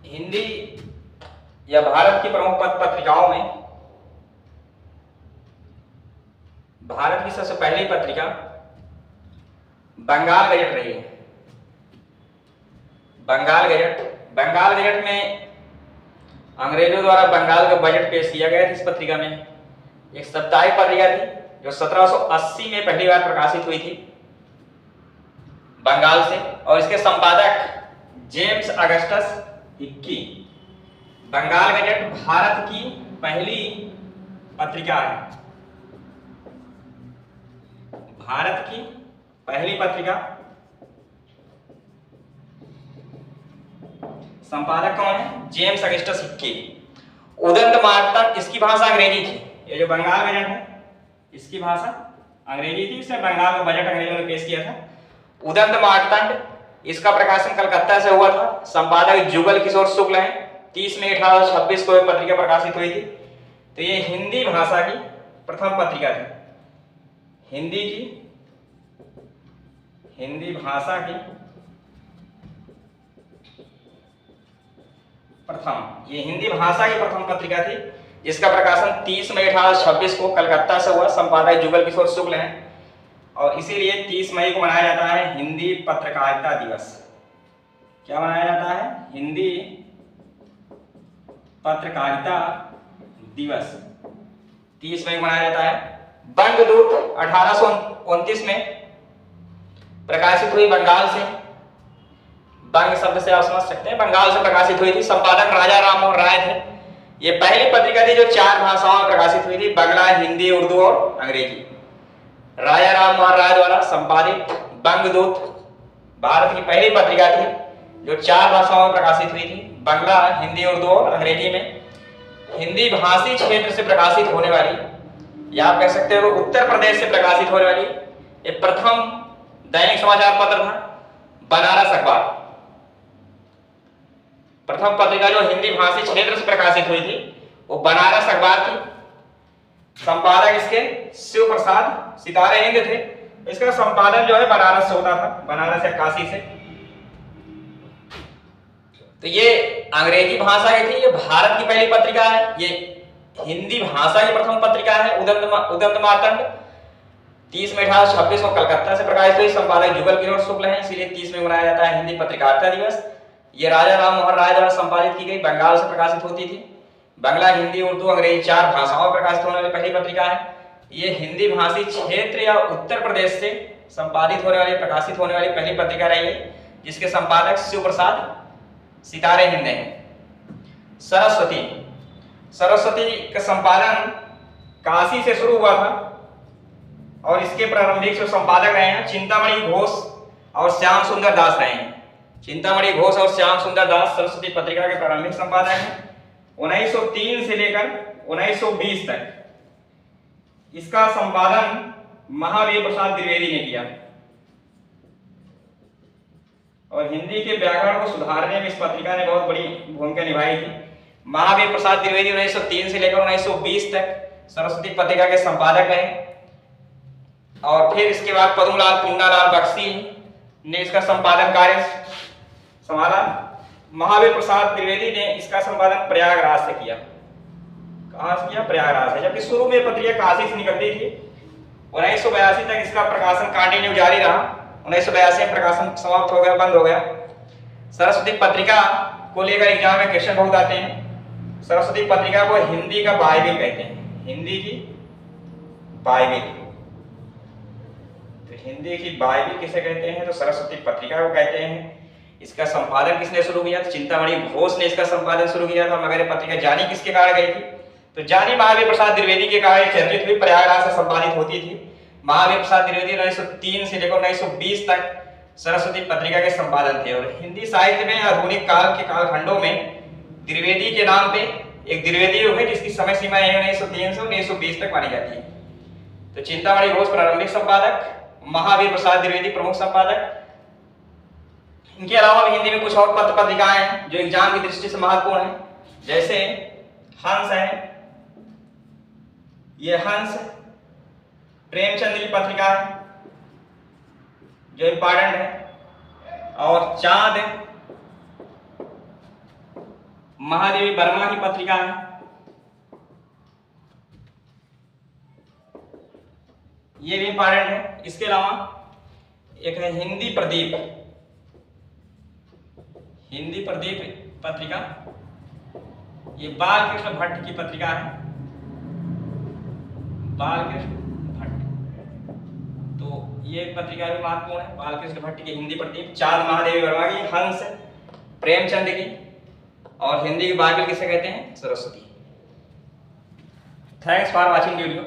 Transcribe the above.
हिंदी या भारत की प्रमुख पत्रिकाओं में भारत की सबसे पहली पत्रिका बंगाल गजट रही है। बंगाल गजट में अंग्रेजों द्वारा बंगाल का बजट पेश किया गया था। इस पत्रिका में एक साप्ताहिक पत्रिका थी जो 1780 में पहली बार प्रकाशित हुई थी बंगाल से, और इसके संपादक James Augustus Hicky. Bengal Gazette भारत की पहली पत्रिका है। भारत की पहली पत्रिका। संपादक कौन है? James Augustus Hickey. Udant Martand, इसकी भाषा अंग्रेजी थी। ये जो बंगाल गजट है इसकी भाषा अंग्रेजी थी। इसने बंगाल का बजट अंग्रेजों ने पेश किया था। उदंत मार्तंड, इसका प्रकाशन कलकत्ता से हुआ था। संपादक जुगल किशोर शुक्ल हैं। 30 मई 1826 को एक पत्रिका प्रकाशित हुई थी। तो ये हिंदी भाषा की प्रथम पत्रिका थी। हिंदी भाषा की प्रथम पत्रिका थी जिसका प्रकाशन 30 मई 1826 को कलकत्ता से हुआ। संपादक जुगल किशोर शुक्ल हैं और इसीलिए 30 मई को मनाया जाता है हिंदी पत्रकारिता दिवस। क्या मनाया जाता है? हिंदी पत्रकारिता दिवस 30 मई को मनाया जाता है। बंगदूत 1829 में प्रकाशित हुई बंगाल से। बंग शब्द से आप समझ सकते हैं, बंगाल से प्रकाशित हुई थी। संपादक राजा राम मोहन राय थे। ये पहली पत्रिका थी जो 4 भाषाओं में प्रकाशित हुई थी, बंगला, हिंदी, उर्दू और अंग्रेजी। राजा राम मोहन राय द्वारा संपादित बंगदूत भारत की पहली पत्रिका थी जो 4 भाषाओं में प्रकाशित हुई थी, बंगला, हिंदी, उर्दू और अंग्रेजी में। हिंदी भाषी क्षेत्र से प्रकाशित होने वाली, या आप कह सकते हो उत्तर प्रदेश से प्रकाशित होने वाली ये प्रथम दैनिक समाचार पत्र था। बनारस अखबार प्रथम पत्रिका जो हिंदी भाषी क्षेत्र से प्रकाशित हुई थी वो बनारस अखबार थी। संपादक इसके शिव प्रसाद सितारे हिंद थे। इसका संपादन जो है बनारस से होता था, बनारस या काशी से। तो ये अंग्रेजी भाषा की थी। ये भारत की पहली पत्रिका है। ये हिंदी भाषा की प्रथम पत्रिका है। उदंत मार्तंड 30 मई 1826 को कलकत्ता से प्रकाशित हुई। संपादक जुगल किशोर शुक्ल हैं, इसलिए 30 में मनाया जाता है हिंदी पत्रकारिता दिवस। ये राजा राम मोहन राय द्वारा संपादित की गई, बंगाल से प्रकाशित होती थी। बंगला, हिंदी, उर्दू, अंग्रेजी 4 भाषाओं में प्रकाशित होने वाली पहली पत्रिका है। ये हिंदी भाषी क्षेत्र या उत्तर प्रदेश से संपादित होने वाली, प्रकाशित होने वाली पहली पत्रिका रही है, जिसके संपादक शिव प्रसाद सितारे हिंद हैं। सरस्वती का संपादन काशी से शुरू हुआ था और इसके प्रारंभिक जो संपादक रहे हैं चिंतामणि घोष और श्याम सुंदर दास रहे हैं। चिंतामणि घोष और श्याम सुंदर दास सरस्वती पत्रिका के प्रारंभिक संपादक हैं। 1903 से लेकर 1920 तक इसका संपादन महावीर प्रसाद द्विवेदी ने किया और हिंदी के व्याकरण को सुधारने में इस पत्रिका ने बहुत बड़ी भूमिका निभाई थी। महावीर प्रसाद द्विवेदी 1903 से लेकर 1920 तक सरस्वती पत्रिका के संपादक रहे और फिर इसके बाद पद्मलाल पूर्णालाल बख्शी ने इसका संपादन कार्य संभाला। महावीर प्रसाद द्विवेदी ने इसका संपादन प्रयागराज से किया। कहां से किया? प्रयागराज से। जबकि शुरू में पत्रिका काशी से निकलती थी। 1982 तक इसका प्रकाशन कंटिन्यू जारी रहा। 1982 में प्रकाशन समाप्त हो गया, बंद हो गया। सरस्वती पत्रिका को लेकर एग्जाम में क्वेश्चन बहुत आते हैं। सरस्वती पत्रिका को हिंदी का बाइबिल कहते हैं। हिंदी की बाइबिल। तो हिंदी की बाइबिल किसे कहते हैं? तो सरस्वती पत्रिका को कहते हैं। इसका संपादन किसने शुरू किया? तो चिंतामणि घोष ने इसका संपादन शुरू किया था। मगर पत्रिका जानी किसके कारण गई थी? तो जानी महावीर प्रसाद द्विवेदी के कारण चर्चित हुई, प्रयागराज से संपादित होती थी। महावीर प्रसाद द्विवेदी 1903 से लेकर 1920 तक सरस्वती पत्रिका के संपादन थे। और हिंदी साहित्य में आधुनिक काल के कालखंडों में द्विवेदी के नाम पे एक द्विवेदी युग है जिसकी समय सीमा 1903 से 1920 तक मानी जाती है। तो चिंतामणि घोष प्रारंभिक संपादक, महावीर प्रसाद द्विवेदी प्रमुख संपादक। इनके अलावा भी हिंदी में कुछ और पत्र पत्रिकाएं हैं जो एग्जाम की दृष्टि से महत्वपूर्ण है। जैसे हंस है, ये हंस प्रेमचंद की पत्रिका है जो इम्पोर्टेंट है। और चांद महादेवी वर्मा की पत्रिका है। ये भी इंपॉर्टेंट है। इसके अलावा एक है हिंदी प्रदीप, हिंदी प्रदीप पत्रिका, ये बालकृष्ण भट्ट की पत्रिका है, बालकृष्ण भट्ट। तो ये पत्रिका भी महत्वपूर्ण है, बालकृष्ण भट्ट की हिंदी प्रदीप। चांद महादेवी वर्मा की हंस, प्रेमचंद की, और हिंदी की बाइबल किसे कहते हैं? Saraswati. Thanks for watching video.